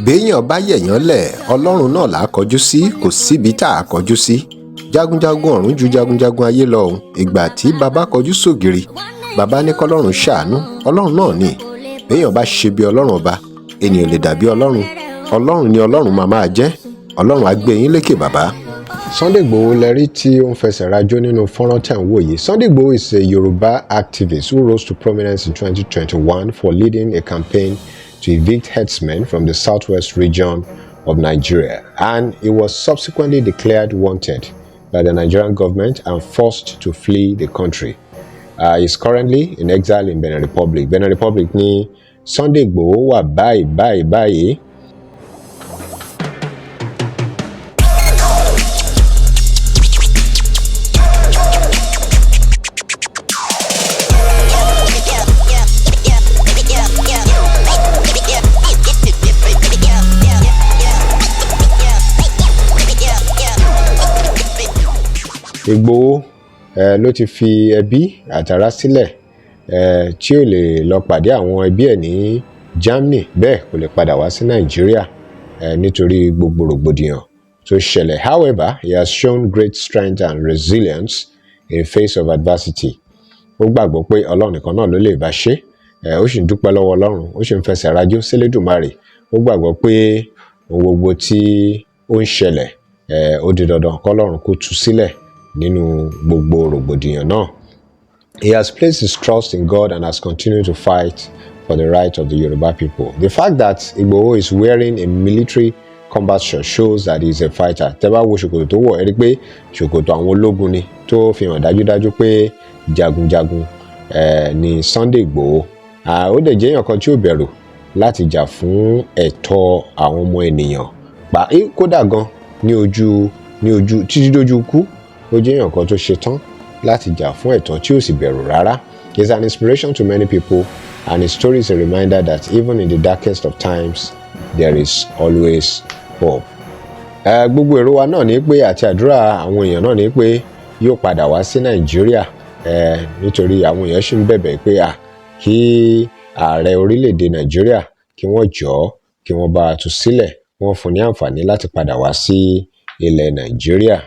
béèyàn bá yẹ̀yàn lẹ̀ ọlọ́run náà là á kọjú sí, kò síbi tá a kọjú sí. Jagunjagun ọ̀run ju jagunjagun ayé lọ òun. Ìgbà tí bàbá kọjú sógiri, bàbá ní kọ́lọ́run ṣàánú, ọlọ́run náà ni. Béèyàn bá ṣe bí ọlọ́run ọba, ènìyàn lè dàbí ọlọ́run. Ọlọ́run ni ọlọ́run máa jẹ́. Ọlọ́run á gbé yín lékè bàbá. Sunday Igboho lẹ́rí tí ó ń fẹsẹ̀ rajó nínú fọ́nrán tí à ń wò yìí. Sunday Igboho is a Yoruba activist who rose to prominence in 2021 for leading a campaign to evict herdsmen from the southwest region of Nigeria, and he was subsequently declared wanted by the Nigerian government and forced to flee the country. He is currently in exile in Benin Republic. Benin Republic ní Sunday Igboho wà báyìí. Igboho ló ti fi ẹbí àtàrà sílẹ̀ tí ó lè lọ pàdé àwọn ẹbí ẹ̀ ní Germany, bẹ́ẹ̀ kò lè padà wá sí Nàìjíríà nítorí gbogbo rògbòdìyàn tó ṣẹlẹ̀. However, he has shown great strength and resilience in face of adversity. Ó gbàgbọ́ pé Ọlọ́run nìkan náà ló lè bá ṣe. Ó sì ń dúpẹ́ lọ́wọ́ Ọlọ́run, ó sì ń fẹsẹ̀ rajó s'Elédùmarè. Ó gbàgbọ́ pé ohun gbogbo tí ó ń ṣẹlẹ̀ ó di dandan k'Ọlọ́run kó tú sílẹ̀ nínú gbogbo rògbòdìyàn náà. He has placed his trust in God and has continued to fight for the right of the Yoruba people. The fact that Igboho is wearing a military combat shirt shows that he is a fighter. Tẹ́ bá wo ṣòkòtò tó wọ̀, ẹ rí pé ṣòkòtò àwọn ológun ni, tó fi hàn dájúdájú pé jagunjagun ni Sunday Igboho. Ó dẹ̀ jẹ́ èèyàn kan tí ó bẹ̀rù láti jà fún ẹ̀tọ́ àwọn ọmọ ènìyàn. Kódà gan ní ojú títí dójú ikú, ó jẹ́ èèyàn kan tó ṣetán láti jà fún ẹ̀tọ́ tí ó sì bẹ̀rù rárá. He is an inspiration to many people, and his story is a reminder that even in the darkest of times, there is always hope. Gbogbo èrò wa náà ní pé àti àdúrà àwọn èèyàn náà ní pé yóò padà wá sí Nàìjíríà nítorí àwọn èèyàn ṣì ń bẹ̀bẹ̀ pé kí ààrẹ orílẹ̀-èdè Nàìjíríà kí wọ́n jọ̀ọ́ kí wọ́n bá a tú sílẹ̀, wọ́n fún ní àǹfààní láti padà wá sí ilẹ̀ Nàìjíríà.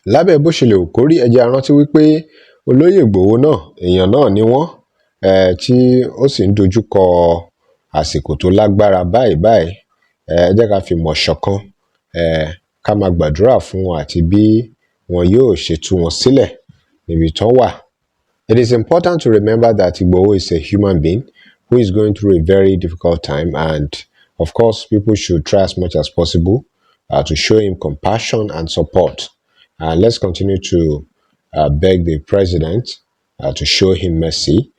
Lábẹ́ bó ṣe lè kó rí, ẹ jẹ́ á rántí wípé olóyè Igboho náà èèyàn náà ni wọ́n tí ó sì ń dojú kọ àsìkò tó lágbára báyìí. Ẹ jẹ́ ká fi mọ̀ ṣọ̀kan, ká máa gbàdúrà fún wọn àti bí wọn yóò ṣe tú wọn sílẹ̀ níbi tán wà. It is important to remember that Igboho is a human being who is going through a very difficult time, and of course people should try as much as possible to show him compassion and support. And let's continue to beg the president to show him mercy,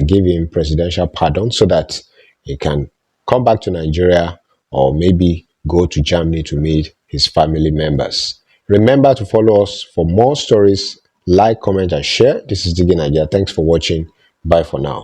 give him presidential pardon so that he can come back to Nigeria or maybe go to Germany to meet his family members. Remember to follow us for more stories. Like, comment, and share. This is DIGINAIJA. Thanks for watching. Bye for now.